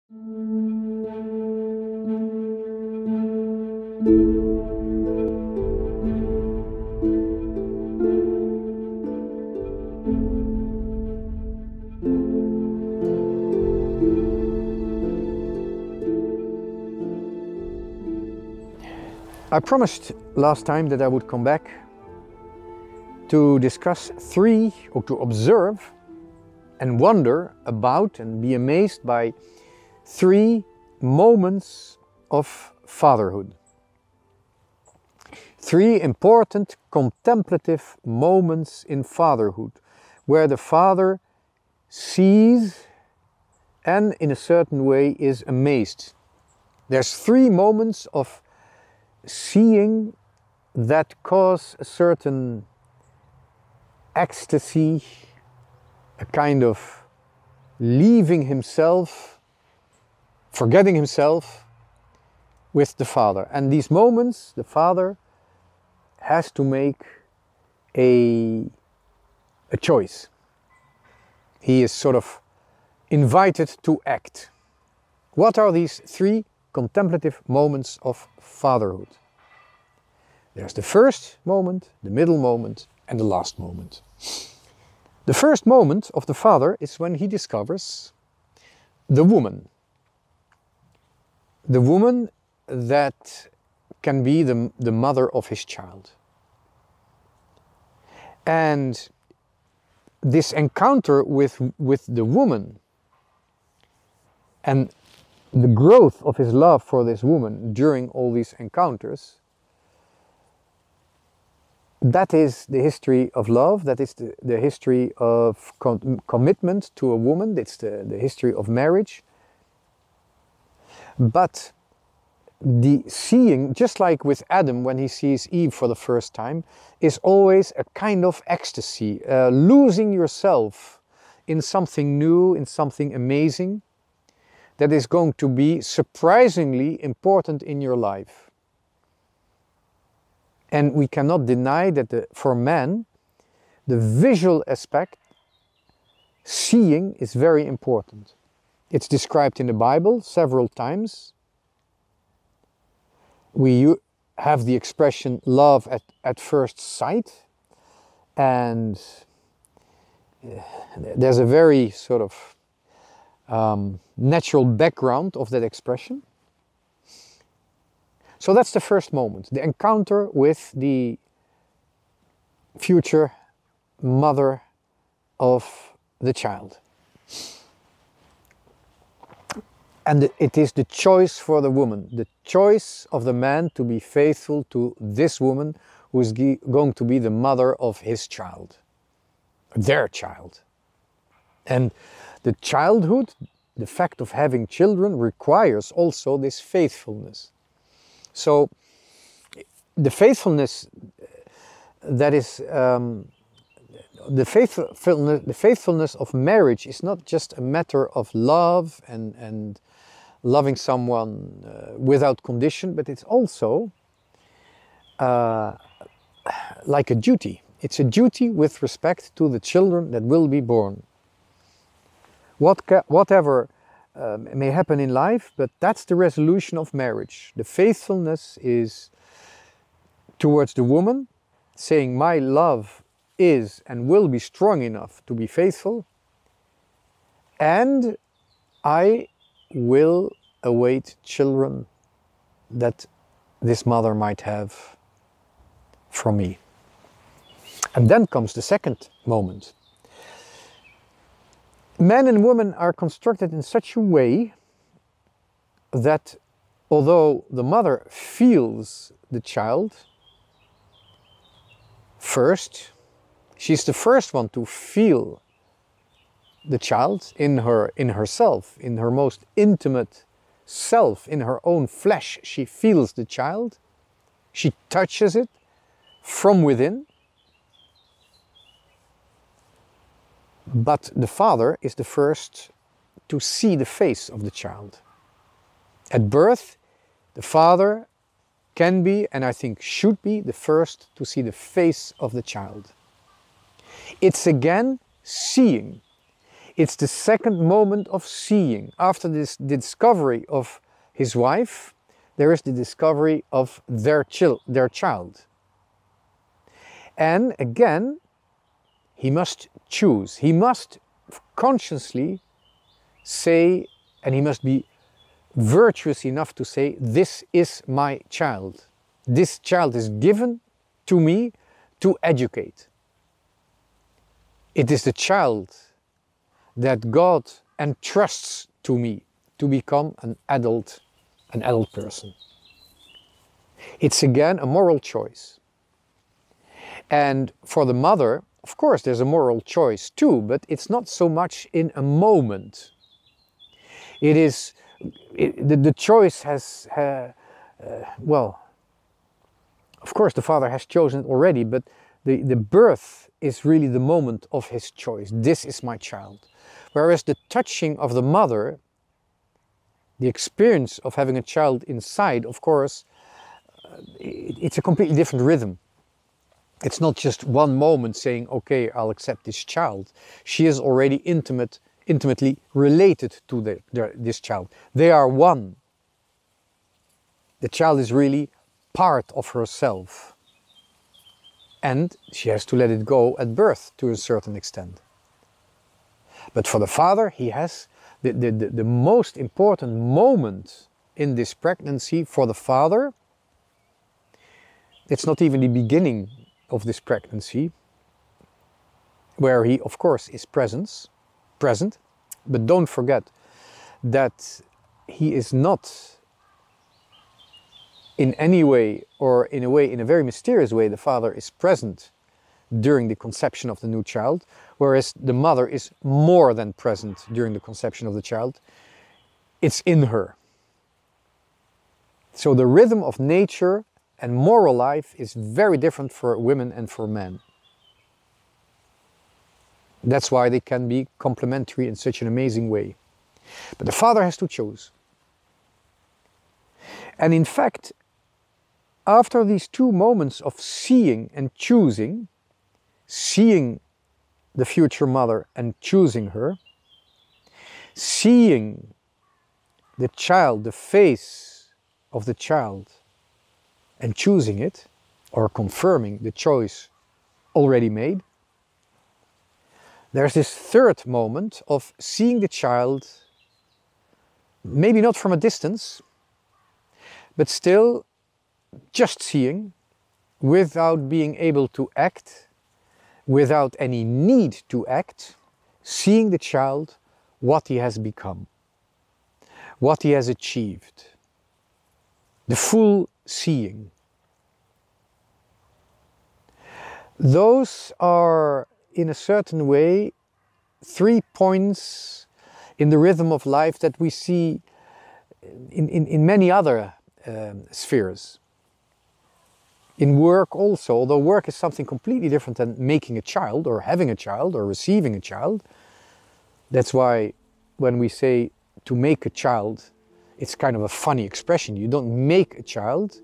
I promised last time that I would come back to discuss or to observe and wonder about and be amazed by 3 moments of fatherhood. 3 important contemplative moments in fatherhood, where the father sees and in a certain way is amazed. There's 3 moments of seeing that cause a certain ecstasy, a kind of leaving himself, forgetting himself with the father. And these moments, the father has to make a choice. He is sort of invited to act. What are these 3 contemplative moments of fatherhood? There's the first moment, the middle moment, and the last moment. The first moment of the father is when he discovers the woman. The woman that can be the mother of his child. And this encounter with the woman and the growth of his love for this woman during all these encounters, that is the history of love, that is the history of commitment to a woman, it's the history of marriage. But the seeing, just like with Adam when he sees Eve for the first time, is always a kind of ecstasy, losing yourself in something new, in something amazing, that is going to be surprisingly important in your life. And we cannot deny that for man, the visual aspect, seeing, is very important. It's described in the Bible several times. We have the expression love at first sight, and there's a very sort of natural background of that expression. So that's the first moment, the encounter with the future mother of the child. And it is the choice for the woman, the choice of the man to be faithful to this woman who is going to be the mother of his child, their child. And the childhood, the fact of having children, requires also this faithfulness. So the faithfulness that is the faithfulness of marriage is not just a matter of love and loving someone without condition, but it's also like a duty. It's a duty with respect to the children that will be born. Whatever may happen in life, but that's the resolution of marriage. The faithfulness is towards the woman, saying my love is and will be strong enough to be faithful, and I will await children that this mother might have from me. And then comes the second moment. Men and women are constructed in such a way that although the mother feels the child first, she's the first one to feel the child in herself, in her most intimate self, in her own flesh. She feels the child, she touches it from within. But the father is the first to see the face of the child. At birth, the father can be, and I think should be, the first to see the face of the child. It's again seeing. It's the second moment of seeing. After this discovery of his wife, there is the discovery of their child. And again, he must choose. He must consciously say, and he must be virtuous enough to say, this is my child. This child is given to me to educate. It is the child that God entrusts to me to become an adult person. It's again a moral choice. And for the mother, of course, there's a moral choice too, but it's not so much in a moment. It is, the choice has, well, of course the father has chosen it already, but the birth is really the moment of his choice. This is my child. Whereas the touching of the mother, the experience of having a child inside, of course, it's a completely different rhythm. It's not just one moment saying, okay, I'll accept this child. She is already intimately related to this child. They are one. The child is really part of herself. And she has to let it go at birth to a certain extent. But for the father, he has the most important moment in this pregnancy for the father. It's not even the beginning of this pregnancy, where he, of course, is present. But don't forget that he is not in any way, or in a very mysterious way, the father is present during the conception of the new child, whereas the mother is more than present during the conception of the child. It's in her. So the rhythm of nature and moral life is very different for women and for men. That's why they can be complementary in such an amazing way. But the father has to choose. And in fact, after these two moments of seeing and choosing, seeing the future mother and choosing her, seeing the child, the face of the child, and choosing it, or confirming the choice already made, there's this third moment of seeing the child, maybe not from a distance, but still just seeing, without being able to act, without any need to act, seeing the child, what he has become, what he has achieved, the full seeing. Those are, in a certain way, 3 points in the rhythm of life that we see in many other spheres. In work also, although work is something completely different than making a child or having a child or receiving a child. That's why when we say to make a child, it's kind of a funny expression. You don't make a child,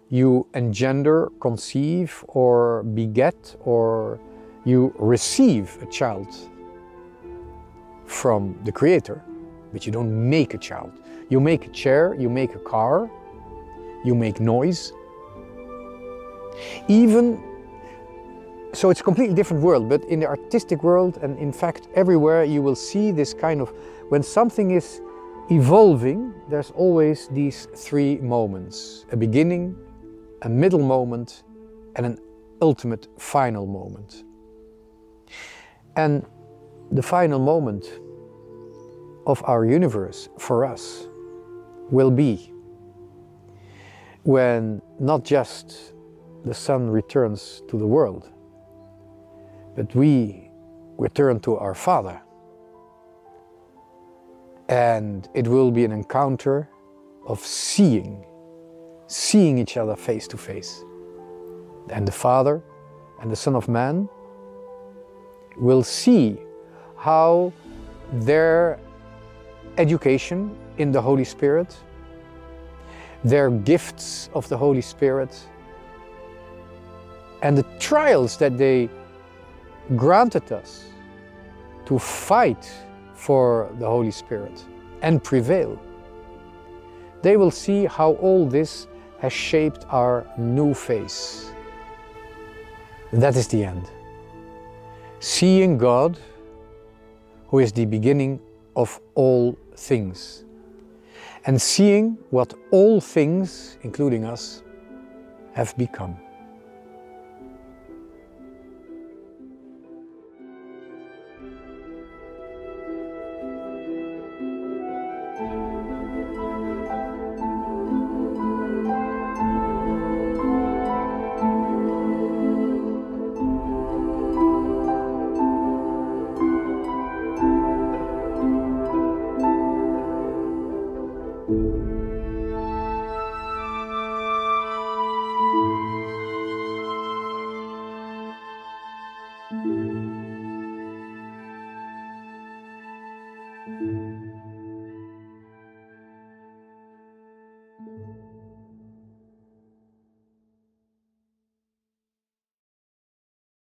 you engender, conceive or beget, or you receive a child from the Creator, but you don't make a child. You make a chair, you make a car, you make noise. Even so, it's a completely different world, but in the artistic world, and in fact everywhere, you will see this kind of, when something is evolving, there's always these 3 moments: a beginning, a middle moment, and an ultimate final moment. And the final moment of our universe for us will be when not just the Son returns to the world, but we return to our Father. And it will be an encounter of seeing each other face to face. And the Father and the Son of Man will see how their education in the Holy Spirit, their gifts of the Holy Spirit, and the trials that they granted us to fight for the Holy Spirit and prevail, they will see how all this has shaped our new face. That is the end. Seeing God, who is the beginning of all things, and seeing what all things, including us, have become.